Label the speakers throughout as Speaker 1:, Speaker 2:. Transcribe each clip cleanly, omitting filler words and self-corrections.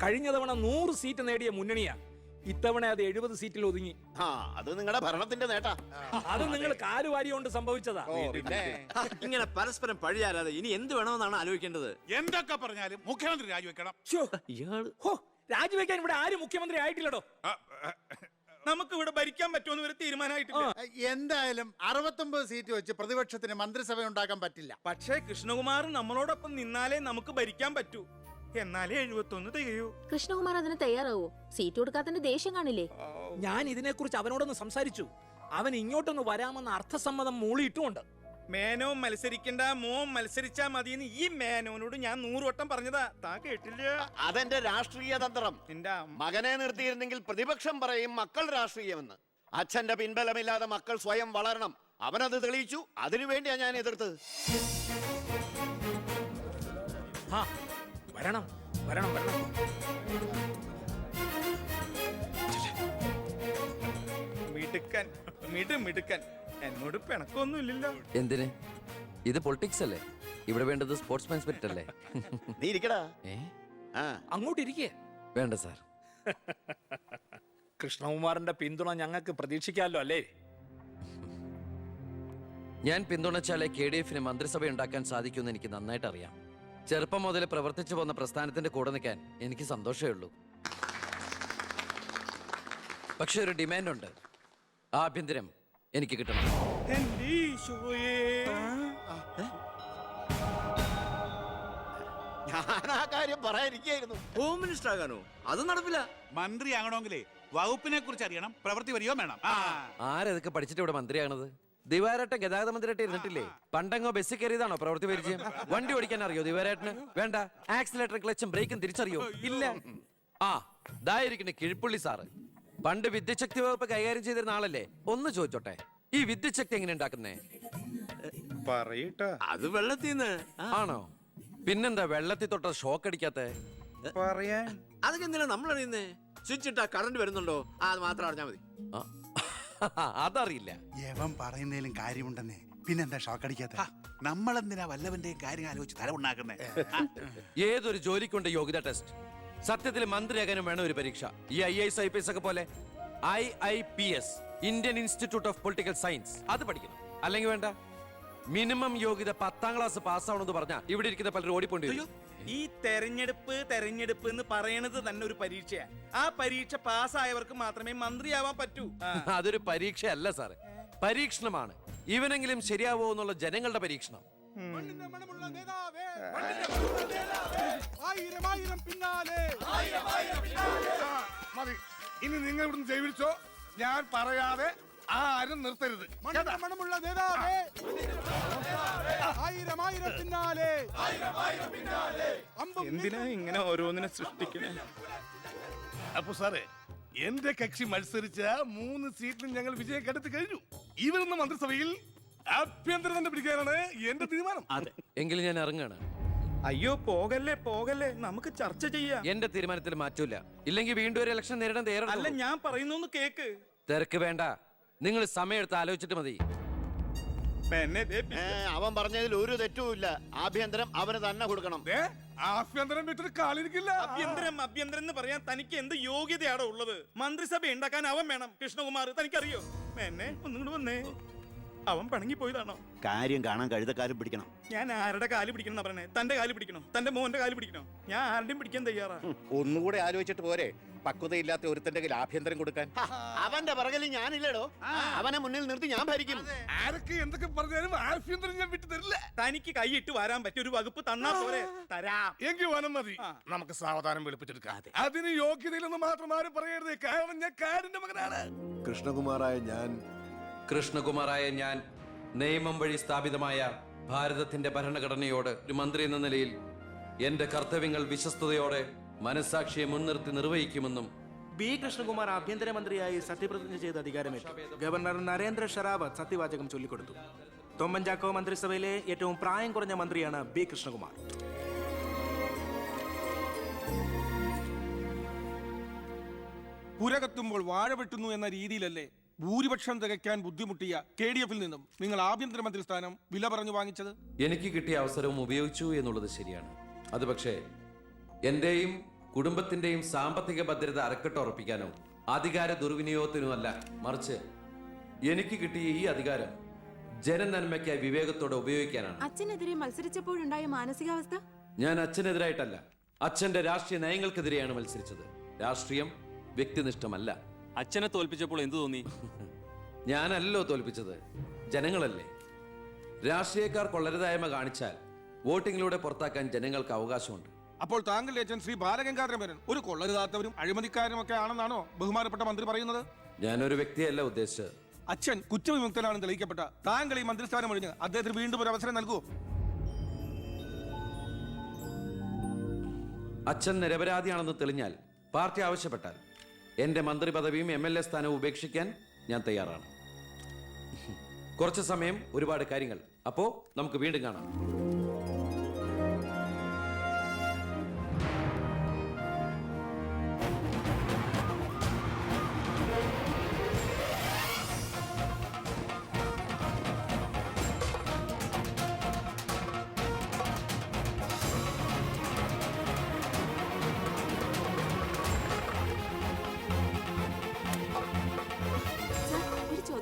Speaker 1: കഴിഞ്ഞ തവണ 100 സീറ്റ് നേടിയ മുന്നണിയാ. ഇത്തവണ അത് 70 സീറ്റിൽ ഒതുങ്ങി.
Speaker 2: അത് നിങ്ങളുടെ ഭരണത്തിന്റെ നേട്ടാ.
Speaker 1: അത് നിങ്ങൾ കാലുവാരി കൊണ്ട് സംഭവിച്ചതാ.
Speaker 2: ഇങ്ങനെ പരസ്പരം പഴിയാരാതെ ഇനി എന്ത് വേണമെന്നാണ് ആലോചിക്കേണ്ടത്.
Speaker 3: എന്തൊക്കെ പറഞ്ഞാലും മുഖ്യമന്ത്രി രാജിവെക്കണം.
Speaker 1: രാജിവെക്കാൻ ഇവിടെ ആരും മുഖ്യമന്ത്രി ആയിട്ടില്ലടോ.
Speaker 4: നമുക്ക് ഇവിടെ ഭരിക്കാൻ പറ്റുമെന്ന് ഒരു തീരുമാനമായിട്ടില്ല.
Speaker 5: എന്തായാലും 69 സീറ്റ് വെച്ച് പ്രതിപക്ഷത്തിന് മന്ത്രിസഭ ഉണ്ടാക്കാൻ പറ്റില്ല.
Speaker 4: പക്ഷേ കൃഷ്ണകുമാർ നമ്മളോടൊപ്പം നിന്നാലേ നമുക്ക് ഭരിക്കാൻ പറ്റൂ. എന്നാലേ 71 തികയൂ.
Speaker 6: കൃഷ്ണകുമാർ അതിന് തയ്യാറാവോ? സീറ്റ് കൊടുക്കാത്തതിന്റെ ദേഷ്യം കാണില്ലേ?
Speaker 1: ഞാൻ ഇതിനെക്കുറിച്ച് അവനോടൊന്ന് സംസാരിച്ചു. അവൻ ഇങ്ങോട്ടൊന്ന് വരാമെന്ന അർത്ഥസമ്മതം മൂളിയിട്ടുമുണ്ട്.
Speaker 4: മേനോൻ മത്സരിക്കണ്ട, മോൻ മത്സരിച്ചാ മതിയെന്ന് ഈ മേനോനോട് ഞാൻ 100 വട്ടം പറഞ്ഞതാ. താ കേട്ടില്ല?
Speaker 2: അതെന്റെ രാഷ്ട്രീയ തന്ത്രം. മകനെ നിർത്തിയിരുന്നെങ്കിൽ പ്രതിപക്ഷം പറയും മക്കൾ രാഷ്ട്രീയമെന്ന്. അച്ഛന്റെ പിൻബലമില്ലാതെ മക്കൾ സ്വയം വളരണം. അവനത് തെളിയിച്ചു. അതിനുവേണ്ടിയാ ഞാൻ എതിർത്തത്.
Speaker 1: വരണം വരണം വരണം.
Speaker 4: മിടുക്കൻ മിടുക്കൻ. എന്നോട് പിണക്കൊന്നുമില്ലല്ലോ.
Speaker 7: എന്തിന്? ഇത് പൊളിറ്റിക്സ് അല്ലേ? ഇവിടെ വേണ്ടത് സ്പോർട്സ്മാൻ സ്പിരിറ്റ് അല്ലേ?
Speaker 2: നീ ഇരിക്കടാ.
Speaker 1: അങ്ങോട്ടിരിക്കേ.
Speaker 7: വേണ്ട സാർ.
Speaker 1: കൃഷ്ണകുമാറിന്റെ പിന്തുണ ഞങ്ങൾക്ക് പ്രതീക്ഷിക്കാമല്ലോ അല്ലേ?
Speaker 7: ഞാൻ പിന്തുണച്ചാലേ KDF മന്ത്രിസഭ ഉണ്ടാക്കാൻ സാധിക്കുമെന്ന് എനിക്ക് നന്നായിട്ട് അറിയാം. ചെറുപ്പം മുതൽ പ്രവർത്തിച്ചു പോന്ന പ്രസ്ഥാനത്തിന്റെ കൂടെ നിൽക്കാൻ എനിക്ക് സന്തോഷമേ ഉള്ളൂ. പക്ഷെ ഒരു ഡിമാൻഡ് ഉണ്ട്. ആഭ്യന്തരം എനിക്ക് കിട്ടണം.
Speaker 2: ഞാൻ ആ കാര്യം പറയാനിരിക്കായിരുന്നു. Home minister ആകാനോ? അത് നടപ്പില്ല.
Speaker 3: മന്ത്രി ആകണമെങ്കിലേ വകുപ്പിനെ കുറിച്ച് അറിയണം, പ്രവൃത്തി വരികയോ വേണം.
Speaker 7: ആരതൊക്കെ പഠിച്ചിട്ട് ഇവിടെ മന്ത്രിയാണത്? ദിവാരേട്ടൻ ഗതാഗത മന്ത്രിയായിട്ട് ഇരുന്നിട്ടില്ലേ? പണ്ടെങ്ങോ ബസ്സിൽ കയറിയതാണോ പ്രവൃത്തി പരിചയം? വണ്ടി ഓടിക്കാൻ അറിയോ ദിവാരേട്ടന്? വേണ്ട. ആക്സിലേറ്റർ ക്ലച്ചും ബ്രേക്കും തിരിച്ചറിയോ? ഇല്ല. ഇതായിരിക്കണേ കിഴിപ്പുള്ളി സാറ്. പണ്ട് വിദ്യുച്ഛക്തി വകുപ്പ് കൈകാര്യം ചെയ്തിരുന്ന ആളല്ലേ? ഒന്ന് ചോദിച്ചോട്ടെ, ഈ വിദ്യുച്ഛക്തി എങ്ങനെ ഉണ്ടാക്കുന്നേ?
Speaker 4: പറയട്ടോ.
Speaker 2: അത് വെള്ളത്തിന്ന്
Speaker 7: ആണോ? പിന്നെന്താ വെള്ളത്തിൽ തൊട്ട ഷോക്ക് അടിക്കാത്ത?
Speaker 4: പറയാൻ
Speaker 2: അതൊക്കെ എന്തിനാ നമ്മൾ അറിയുന്നേ? സ്വിച്ച് ഇട്ടാ കറണ്ട് വരുന്നുണ്ടോ? അത് മാത്രം അറിഞ്ഞാൽ മതി.
Speaker 7: അതറിയില്ല.
Speaker 8: യവൻ പറയുന്നതിലും കാര്യമുണ്ടെന്നേ. പിന്നെന്താ ഷോക്ക് അടിക്കാത്ത?
Speaker 3: നമ്മളെന്തിനാ വല്ലവന്റെയും കാര്യം ആലോചിച്ച് തല ഉണ്ടാക്കുന്നേ?
Speaker 7: ഏതൊരു ജോലിക്കുണ്ട് യോഗ്യത ടെസ്റ്റ്. സത്യത്തിൽ മന്ത്രിയാകാനും വേണം ഒരു പരീക്ഷ. ഈ IAS IPS ഒക്കെ പോലെ IIPS, Indian institute of political science, അത് പഠിക്കണം. അല്ലെങ്കിൽ വേണ്ട. മിനിമം യോഗ്യത 10ാം ക്ലാസ് പാസ്സാവണമെന്ന് പറഞ്ഞാൽ ഇവിടെ ഇരിക്കുന്ന പലരും ഓടിപ്പോണ്ടി വരും.
Speaker 4: ഈ തെരഞ്ഞെടുപ്പ് എന്ന് പറയണത് തന്നെ ഒരു പരീക്ഷയാ. ആ പരീക്ഷ പാസ്സായവർക്ക് മാത്രമേ മന്ത്രിയാവാൻ പറ്റൂ.
Speaker 7: അതൊരു പരീക്ഷയല്ല സാറ്, പരീക്ഷണമാണ്. ഇവനെങ്കിലും ശരിയാവോ എന്നുള്ള ജനങ്ങളുടെ പരീക്ഷണം.
Speaker 9: മതി. ഇനി നിങ്ങൾ ഇവിടുന്ന് ജൈവിച്ചോ. ഞാൻ പറയാതെ ആരും നിർത്തരുത്. മണമുള്ള നേതാവേ, ആയിരം ആയിരം പിന്നാലെ.
Speaker 4: എന്തിനാ ഇങ്ങനെ ഓരോന്നിനെ സൃഷ്ടിക്കണേ?
Speaker 9: അപ്പൊ സാറേ, എന്റെ കക്ഷി മത്സരിച്ച 3 സീറ്റിലും ഞങ്ങൾ വിജയം കണ്ടെത്തി കഴിഞ്ഞു. ഇവരുന്ന മന്ത്രിസഭയിൽ ആഭ്യന്തരം തന്നെ പിടിക്കാനാണ് എന്റെ തീരുമാനം.
Speaker 7: എങ്കിലും ഞാൻ ഇറങ്ങാണ്.
Speaker 4: അയ്യോ പോകല്ലേ, നമുക്ക് ചർച്ച ചെയ്യാം.
Speaker 7: എന്റെ തീരുമാനത്തിൽ മാറ്റൂല. ഇല്ലെങ്കിൽ വീണ്ടും ഒരു ഇലക്ഷൻ നേരിടാൻ
Speaker 4: അല്ല,
Speaker 7: തയ്യാറല്ല.
Speaker 4: ഞാൻ പറയുന്നു കേക്ക്.
Speaker 7: തിരക്ക് വേണ്ട, നിങ്ങൾ സമയമെടുത്ത് ആലോചിച്ചിട്ട് മതി.
Speaker 2: അവൻ പറഞ്ഞതിൽ ഒരു തെറ്റുമില്ല. ആഭ്യന്തരം അവന് തന്നെ കൊടുക്കണം.
Speaker 9: ആഭ്യന്തരം വിട്ടൊരു കാലിരിക്കില്ല.
Speaker 4: അഭ്യന്തരം എന്ന് പറയാൻ തനിക്ക് എന്ത് യോഗ്യതയാണോ ഉള്ളത്? മന്ത്രിസഭ ഉണ്ടാക്കാൻ അവൻ വേണം. കൃഷ്ണകുമാർ തനിക്കറിയോ? എന്നെ ഒന്നുകൂടെ വന്നേ. അവൻ പണങ്ങി പോയതാണോ?
Speaker 2: കാര്യം കാണാൻ കഴുതക്കാരും പിടിക്കണം.
Speaker 4: ഞാൻ ആരുടെ കാല് പിടിക്കണം പറഞ്ഞേ? തന്റെ കാല് പിടിക്കണോ? തന്റെ മോന്റെ കാല് പിടിക്കണോ? ഞാൻ ആരുടെയും പിടിക്കാൻ തയ്യാറാ.
Speaker 3: ഒന്നുകൂടെ ആലോചിച്ചിട്ട് പോരെ പക്വതയില്ലാത്ത ഒരുത്തന്റെ കയ്യിൽ ആഭ്യന്തരം കൊടുക്കാൻ?
Speaker 2: അവന്റെ പിറകിൽ ഞാനില്ലടോ. അവനെ മുന്നിൽ നിർത്തി ഞാൻ ഭരിക്കും.
Speaker 9: ആരൊക്കെ എന്തൊക്കെ പറഞ്ഞാലും ആഭ്യന്തരം ഞാൻ വിട്ടു തരില്ല.
Speaker 4: തനിക്ക് കൈയിട്ട് വരാൻ പറ്റിയ ഒരു വകുപ്പ് തന്നാ പോരെ? തരാം.
Speaker 9: എങ്കിൽ വനം മതി. നമുക്ക് സാവധാനം വെളുപ്പിച്ചെടുക്കാം. അതിന് യോഗ്യതയിലൊന്ന് മാത്രം ആരും പറയരുത്. കാരണം ഞാൻ കാടിന്റെ മകനാണ്.
Speaker 7: കൃഷ്ണകുമാറായ ഞാൻ നിയമം വഴി സ്ഥാപിതമായ ഭാരതത്തിന്റെ ഭരണഘടനയോട് ഒരു മന്ത്രി എന്ന നിലയിൽ എന്റെ കർത്തവ്യങ്ങൾ വിശ്വസ്തയോടെ മനസാക്ഷിയെ മുൻനിർത്തി നിർവഹിക്കുമെന്നും
Speaker 10: ബി കൃഷ്ണകുമാർ ആഭ്യന്തരമന്ത്രിയായി സത്യപ്രതിജ്ഞ ചെയ്ത് അധികാരമേറ്റു. ഗവർണർ നരേന്ദ്ര ഷെറാവത്ത് സത്യവാചകം ചൊല്ലിക്കൊടുത്തു. തൊമ്മൻ ചാക്കോ മന്ത്രിസഭയിലെ ഏറ്റവും പ്രായം കുറഞ്ഞ മന്ത്രിയാണ് ബി കൃഷ്ണകുമാർ.
Speaker 9: പുരകത്തുമ്പോൾ വാഴ വെട്ടുന്നു എന്ന രീതിയിലല്ലേ ഭൂരിപക്ഷം തികയ്ക്കാൻ ബുദ്ധിമുട്ടിയ KDF നിന്നും നിങ്ങൾ ആഭ്യന്തരമന്ത്രി സ്ഥാനം വില പറഞ്ഞു വാങ്ങിച്ചത്?
Speaker 7: എനിക്ക് കിട്ടിയ അവസരവും ഉപയോഗിച്ചു എന്നുള്ളത് ശരിയാണ്. അത് പക്ഷേ എന്റെയും കുടുംബത്തിന്റെയും സാമ്പത്തിക ഭദ്രത അരക്കെട്ട് ഉറപ്പിക്കാനോ അധികാര ദുർവിനിയോഗത്തിനോ അല്ല, മറിച്ച് എനിക്ക് കിട്ടിയ ഈ അധികാരം ജനനന്മയ്ക്കായി വിവേകത്തോടെ ഉപയോഗിക്കാനാണ്.
Speaker 6: അച്ഛനെതിരെ മത്സരിച്ചപ്പോഴുണ്ടായ മാനസികാവസ്ഥ?
Speaker 7: ഞാൻ അച്ഛനെതിരായിട്ടല്ല, അച്ഛന്റെ രാഷ്ട്രീയ നയങ്ങൾക്കെതിരെയാണ് മത്സരിച്ചത്. രാഷ്ട്രീയം വ്യക്തിനിഷ്ഠമല്ല.
Speaker 11: അച്ഛനെ തോൽപ്പിച്ചപ്പോൾ എന്തു തോന്നി?
Speaker 7: ഞാനല്ലോ തോൽപ്പിച്ചത്, ജനങ്ങളല്ലേ. രാഷ്ട്രീയക്കാർ കൊള്ളരുതായ്മ കാണിച്ചാൽ വോട്ടിങ്ങിലൂടെ പുറത്താക്കാൻ ജനങ്ങൾക്ക് അവകാശമുണ്ട്.
Speaker 9: അപ്പോൾ താങ്കളുടെ അച്ഛൻ ശ്രീ ബാലഗംഗാധരൻ ഒരു കൊള്ളരുതാത്തവരും അഴിമതിക്കാരും ഒക്കെ ആണെന്നാണോ ബഹുമാനപ്പെട്ട മന്ത്രി പറയുന്നത്?
Speaker 7: ഞാനൊരു വ്യക്തിയല്ല ഉദ്ദേശിച്ചത്.
Speaker 9: അച്ഛൻ കുറ്റവിമുക്തനാണെന്ന് തെളിയിക്കപ്പെട്ട താങ്കൾ ഈ മന്ത്രിസ്ഥാനം ഒഴിഞ്ഞ് അദ്ദേഹത്തിന് വീണ്ടും ഒരു അവസരം നൽകുമോ?
Speaker 7: അച്ഛൻ നിരപരാധിയാണെന്ന് തെളിഞ്ഞാൽ പാർട്ടി ആവശ്യപ്പെട്ടാൽ എന്റെ മന്ത്രി പദവിയും MLA സ്ഥാനവും ഉപേക്ഷിക്കാൻ ഞാൻ തയ്യാറാണ്. കുറച്ച് സമയം, ഒരുപാട് കാര്യങ്ങൾ. അപ്പോ നമുക്ക് വീണ്ടും കാണാം.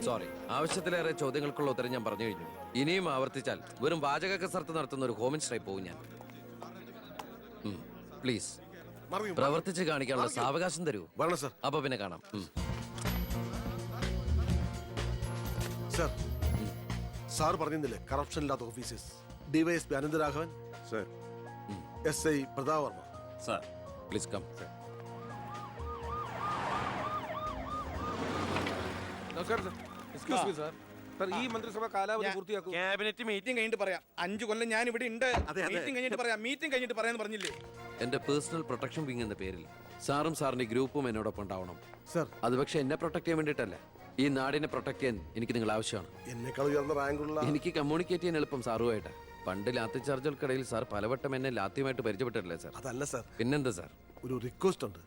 Speaker 7: സോറി, ആവശ്യത്തിലേറെ ചോദ്യങ്ങൾക്കുള്ള ഉത്തരം ഞാൻ പറഞ്ഞു കഴിഞ്ഞു. ഇനിയും ആവർത്തിച്ചാൽ വെറും വാചക കസർത്ത് നടത്തുന്ന ഒരു ഹോം മിനിസ്റ്ററായി പോകും ഞാൻ. പ്ലീസ് പ്രവർത്തിച്ച് കാണിക്കാനുള്ള സാവകാശം തരൂ. അപ്പൊ പിന്നെ കാണാം.
Speaker 9: സർ, സാർ പറഞ്ഞില്ലേ കറപ്ഷൻ ഇല്ലാത്ത officers? DYSP Anantharaghavan sir, SI Prathap Varma
Speaker 11: sir.
Speaker 7: Please come.
Speaker 9: നമസ്കാരം sir. Excuse me sir. Sir, ഈ മന്ത്രിസഭ കാലാവധി പൂർത്തിയാക്കും.
Speaker 4: ക്യാബിനറ്റ് മീറ്റിംഗ് കഴിഞ്ഞിട്ട് പറയാം. 5 കൊല്ലം ഞാൻ ഇവിടെ ഉണ്ട്. മീറ്റിംഗ് കഴിഞ്ഞിട്ട് പറയാം. മീറ്റിംഗ് കഴിഞ്ഞിട്ട് പറയാന്ന് പറഞ്ഞില്ലേ?
Speaker 7: എന്റെ പേഴ്സണൽ പ്രൊട്ടക്ഷൻ വിങ് എന്ന പേരിൽ സാറും സാറിന്റെ ഗ്രൂപ്പും എന്നോടൊപ്പം ഉണ്ടാവണം
Speaker 9: സർ.
Speaker 7: അത് പക്ഷെ എന്നെ പ്രൊട്ടക്ട് ചെയ്യാൻ വേണ്ടിയിട്ടല്ല, ഈ നാടിനെ പ്രൊട്ടക്ട് ചെയ്യാൻ എനിക്ക് നിങ്ങൾ ആവശ്യമാണ്.
Speaker 9: എന്നെക്കാൾ ഉയർന്ന റാങ്കുള്ള
Speaker 7: എനിക്ക് കമ്മ്യൂണിക്കേറ്റ് ചെയ്യാൻ എളുപ്പം സാറുമായിട്ട്. പണ്ട് ലാത്തി ചാർജുകൾക്കിടയിൽ സാർ പലവട്ടം എന്നെ ലാത്തിയുമായിട്ട് പരിചയപ്പെട്ടിട്ടില്ലേ സാർ?
Speaker 9: അതല്ല സർ,
Speaker 7: പിന്നെന്താ സാർ?
Speaker 9: ഒരു റിക്വസ്റ്റ് ഉണ്ട്.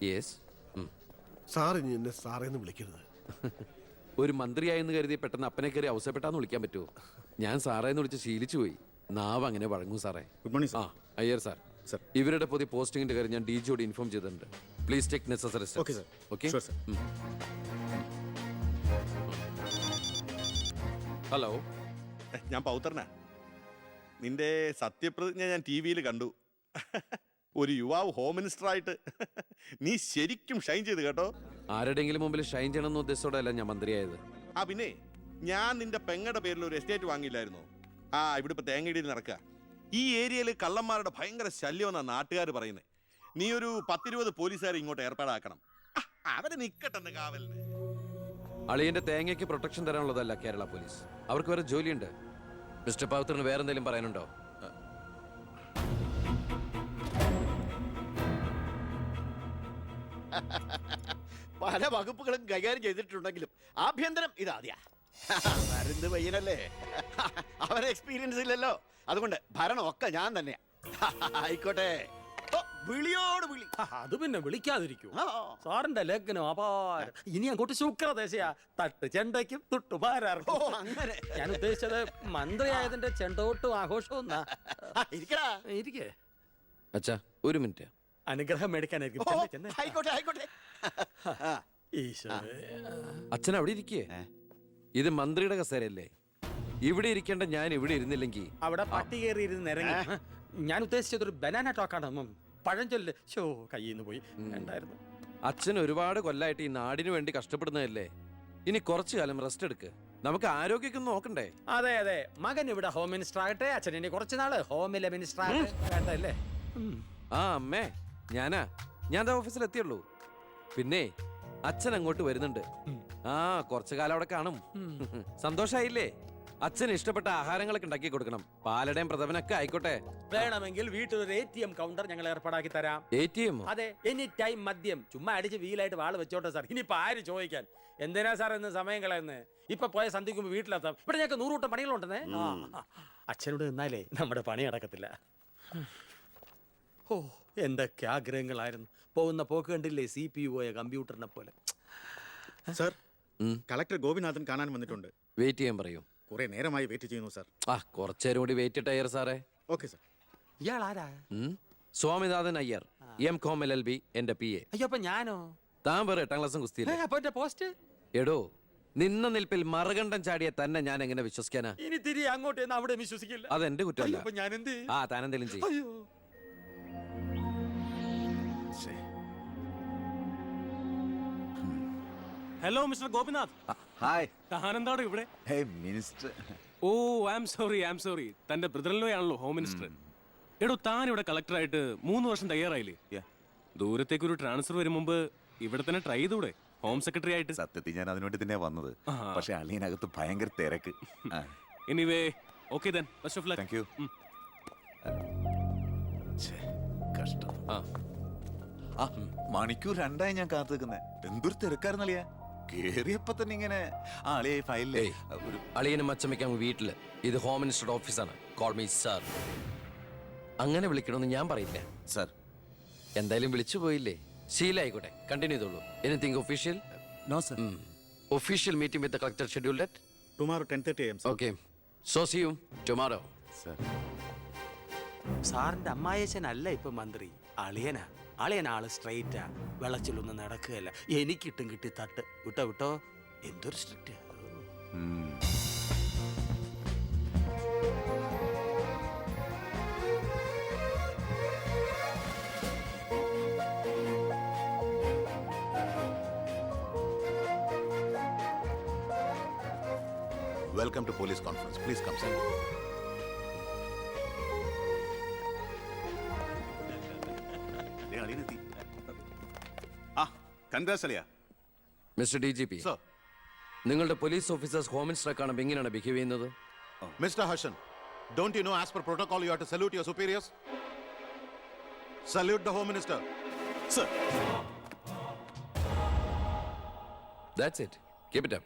Speaker 7: യെസ്.
Speaker 9: സാർ ഇനി എന്നെ സാറേന്ന് വിളിക്കരുത്.
Speaker 7: ഒരു മന്ത്രിയായെന്ന് കരുതി പെട്ടെന്ന് അപ്പനെ കയറി അവസരപ്പെട്ടാന്ന് വിളിക്കാൻ പറ്റുമോ? ഞാൻ സാറേന്ന് വിളിച്ച് ശീലിച്ചു പോയി. നാവ് അങ്ങനെ വഴങ്ങും സാറേ.
Speaker 3: ഗുഡ് മോർണിംഗ്
Speaker 7: ആ, അയ്യർ സാർ. ഇവരുടെ പുതിയ പോസ്റ്റിംഗിന്റെ കാര്യം ഞാൻ DGയോട് ഇൻഫോം ചെയ്തിട്ടുണ്ട്. Please take necessary steps.
Speaker 3: Okay, sir.
Speaker 7: Okay.
Speaker 3: Sure, sir.
Speaker 7: Hello,
Speaker 4: ഞാൻ പൗത്രനാ. നിന്റെ സത്യപ്രതിജ്ഞ ഞാൻ TV-യിൽ കണ്ടു. ഒരു യുവാവ് ഹോം മിനിസ്റ്ററായിട്ട് നീ ശരിക്കും ഷൈൻ ചെയ്ത് കേട്ടോ.
Speaker 7: ആരുടെയെങ്കിലും മുമ്പിൽ ഷൈൻ ചെയ്യണമെന്ന ഉദ്ദേശത്തോടെയല്ല ഞാൻ മന്ത്രിയായത്.
Speaker 4: ആ പിന്നെ ഞാൻ നിന്റെ പെങ്ങടെ പേരിൽ ഒരു എസ്റ്റേറ്റ് വാങ്ങിയില്ലായിരുന്നോ? ഇവിടെ ഇപ്പൊ തേങ്ങയിടിയിൽ നടക്കുക. ഈ ഏരിയയിൽ കള്ളന്മാരുടെ ഭയങ്കര ശല്യമെന്നാണ് നാട്ടുകാർ പറയുന്നത്. നീ ഒരു 10-20 പോലീസുകാരെ ഇങ്ങോട്ട് ഏർപ്പാടാക്കണം. അവര് നിക്കട്ടെന്ന് കാവലിന്.
Speaker 7: അളിയന്റെ തേങ്ങയ്ക്ക് പ്രൊട്ടക്ഷൻ തരാനുള്ളതല്ല കേരള പോലീസ്. അവർക്ക് വേറെ ജോലിയുണ്ട്. മിസ്റ്റർ പൗത്രന് വേറെ എന്തെങ്കിലും പറയാനുണ്ടോ?
Speaker 2: പല വകുപ്പുകളും കൈകാര്യം ചെയ്തിട്ടുണ്ടെങ്കിലും ആഭ്യന്തരം ഇതാദ്യ. മരുന്ന് പയ്യനല്ലേ, അവന് എക്സ്പീരിയൻസ് ഇല്ലല്ലോ. അതുകൊണ്ട് ഭരണം ഒക്കെ ഞാൻ തന്നെയാ. ആയിക്കോട്ടെ, വിളിയോട് വിളി.
Speaker 1: അത് പിന്നെ വിളിക്കാതിരിക്കൂ. സാറിന്റെ ലേഖനം അപാരം. ഇനി അങ്ങോട്ട് ശുക്രദേശയാ. തട്ട് ചെണ്ടയ്ക്കും തുട്ടുപാരാർക്കും.
Speaker 2: അങ്ങനെ
Speaker 1: ഞാൻ ഉദ്ദേശിച്ചത് മന്ത്രിയായതിന്റെ ചെണ്ടോട്ടും ആഘോഷവും എന്നാ.
Speaker 2: ഇരിക്കടാ.
Speaker 1: ഇരിക്കേ,
Speaker 7: അച്ഛാ ഒരു മിനിറ്റ്.
Speaker 1: അനുഗ്രഹം മേടിക്കാനായിരിക്കും. ചെന്ന്, ചെന്ന്.
Speaker 2: ആയിക്കോട്ടെ ആയിക്കോട്ടെ.
Speaker 1: ഈശോയെ.
Speaker 7: അച്ഛൻ അവിടെ ഇരിക്കേ. ഇത് മന്ത്രിയുടെ കസേരയല്ലേ? ഇവിടെ ഇരിക്കേണ്ട ഞാൻ ഇവിടെ ഇരുന്നില്ലെങ്കിൽ
Speaker 1: അവിടെ പട്ടി കയറി ഇരുന്ന് ഇറങ്ങി. ഞാൻ ഉദ്ദേശിച്ചത് ഒരു ബനാന ടോക്കാണ്. പഴഞ്ചൊല്ല് ഷോ കയ്യിൽ നിന്ന് പോയി. ഉണ്ടായിരുന്നു.
Speaker 7: അച്ഛൻ ഒരുപാട് കൊല്ലായിട്ട് ഈ നാടിനു വേണ്ടി കഷ്ടപ്പെടുന്നതല്ലേ? ഇനി കുറച്ചു കാലം റെസ്റ്റ് എടുക്ക്. നമുക്ക് ആരോഗ്യമൊക്കെ നോക്കണ്ടേ?
Speaker 1: അതെ അതെ, മകൻ ഇവിടെ ഹോം മിനിസ്റ്റർ ആകട്ടെ. അച്ഛൻ ഇനി കുറച്ച് നാള് ഹോമിലെ മിനിസ്റ്റർ ആകട്ടെ. വേണ്ടല്ലേ?
Speaker 7: ആ അമ്മേ, ഞാൻ ഓഫീസിൽ എത്തിയുള്ളൂ. പിന്നെ അച്ഛൻ അങ്ങോട്ട് വരുന്നുണ്ട്. കുറച്ചു കാലം അവിടെ കാണും. സന്തോഷായില്ലേ? അച്ഛന് ഇഷ്ടപ്പെട്ട ആഹാരങ്ങളൊക്കെ ഉണ്ടാക്കി കൊടുക്കണം. പാലടയും പ്രഥമനൊക്കെ ആയിക്കോട്ടെ.
Speaker 1: വേണമെങ്കിൽ വീട്ടിൽ ഒരു ATM കൗണ്ടർ ഞങ്ങൾ ഏർപ്പാടാക്കി തരാം.
Speaker 7: ATM?
Speaker 1: അതെ, എനി ടൈം മദ്യം ചുമ്മാ അടിച്ച് വീലായിട്ട് വാള് വെച്ചോട്ടെ സാർ. ഇനിയിപ്പോ ആര് ചോദിക്കാൻ? എന്തിനാ സാർ എന്ന് സമയം കളയുന്നത്? ഇപ്പൊ പോയ സന്ധിക്കുമ്പോ വീട്ടിലെത്താം. ഇവിടെ ഞങ്ങൾക്ക് 100 കൂട്ടം പണികളുണ്ടെന്നേ. അച്ഛനോട് നിന്നാലേ നമ്മുടെ പണി നടക്കത്തില്ല. ഓ, എന്തൊക്കെ ആഗ്രഹങ്ങളായിരുന്നു. പോകുന്ന പോക്ക് കണ്ടില്ലേ? CPU പോയ കമ്പ്യൂട്ടറിനെ പോലെ.
Speaker 3: സർ, കളക്ടർ ഗോപിനാഥൻ കാണാൻ വന്നിട്ടുണ്ട്.
Speaker 7: വെയിറ്റ് ചെയ്യാൻ പറയൂ.
Speaker 3: കുറെ നേരമായി വെയിറ്റ് ചെയ്യുന്നു സർ.
Speaker 7: കുറച്ചേരം കൂടി വെയിറ്റ് ഇട്ടയർ സാറേ.
Speaker 3: Okay sir.
Speaker 1: ഇയാൾ ആരാ?
Speaker 7: സ്വാമിനാഥൻ അയ്യർ M.Com LLB എന്റെ PA.
Speaker 1: അയ്യോ അപ്പൊ ഞാനോ?
Speaker 7: താൻ വേറെ 8ാം ക്ലാസ്സും കുസ്തിയില്ല.
Speaker 1: അപ്പൊ എന്റെ പോസ്റ്റ്
Speaker 7: എടോ, നിന്ന നിൽപ്പിൽ മറുകണ്ഠം ചാടിയ തന്നെ ഞാൻ എങ്ങനെ വിശ്വസിക്കാനാ?
Speaker 1: ഇനി തിരികെ അങ്ങോട്ട് ചെന്ന് അവിടെ വിശ്വസിക്കില്ല.
Speaker 7: അതെന്റെ കുറ്റമല്ല.
Speaker 1: അപ്പൊ ഞാൻ എന്ത് ചെയ്യും?
Speaker 7: ആ, താനെന്തേലും ചെയ്യും.
Speaker 1: അയ്യോ
Speaker 11: ഹലോ മിസ്റ്റർ ഗോപിനാഥ്,
Speaker 3: ഹായ്
Speaker 11: താനെന്താടോ ഇവിടെ?
Speaker 3: Hey minister.
Speaker 11: Oh I am sorry. തന്റെ ബ്രദറിലോ ആണല്ലോ ഹോം മിനിസ്റ്റർ. എടോ, താൻ ഇവിടെ കളക്ടറായിട്ട് 3 വർഷം തയ്യാറായില്ലേ? ദൂരത്തേക്ക് ഒരു ട്രാൻസ്ഫർ വരും മുമ്പ് ഇവിടെ തന്നെ ട്രൈ ചെയ്തൂടെ ഹോം സെക്രട്ടറി ആയിട്ട്?
Speaker 3: സത്യത്തിൽ ഞാൻ അതിനുവേണ്ടി തന്നെ വന്നത്. പക്ഷെ അളിയനകത്ത് ഭയങ്കര തിരക്ക്.
Speaker 11: Anyway okay then, best of luck.
Speaker 3: Thank you. കഷ്ടം. മണിക്കൂർ 2 ഞാൻ കാത്തു നിൽക്കുന്നേ. എന്തൊരു തിരക്കായിരുന്നളിയാ. കേറിയപ്പോ തന്നെ ഇങ്ങനെ അളിയെ ഫയലിലേ ഒരു
Speaker 7: അളിയനും അച്ചമ്മയ്ക്കും വീട്ടില്. ഇത് ഹോം മിനിസ്റ്ററുടെ ഓഫീസാണ്. Call me sir. അങ്ങനെ വിളിക്കണമെന്ന് ഞാൻ പറയില്ല.
Speaker 3: സർ.
Speaker 7: എന്തായാലും വിളിച്ചു പോയില്ലേ, ശീലായിക്കോട്ടെ. കണ്ടിന്യൂ ചെയ്തോളൂ. Anything official?
Speaker 3: No sir.
Speaker 7: Official meeting with the collector scheduled at
Speaker 3: tomorrow 10:30 AM.
Speaker 7: Okay, so see you tomorrow.
Speaker 3: Sir.
Speaker 1: സാറിന്റെ അമ്മായച്ചനല്ല ഇപ്പൊ മന്ത്രി, അളിയനാ. ആള് സ്ട്രൈറ്റാ, വെളച്ചിലൊന്നും നടക്കുകയല്ല. എനിക്കിട്ടും കിട്ടി തട്ട്. വിട്ടോ എന്തൊരു strict.
Speaker 3: Welcome to police conference. Please come sir.
Speaker 7: Mister DGP, നിങ്ങളുടെ പോലീസ് ഓഫീസേഴ്സ് ഹോം മിനിസ്റ്ററെ കാണുമ്പോൾ എങ്ങനെയാണ് ബിഹേവ് ചെയ്യുന്നത്?
Speaker 3: Mr. Harshan, don't you know as per protocol you have to salute your superiors? Salute the Home Minister.
Speaker 7: That's it. Keep it up.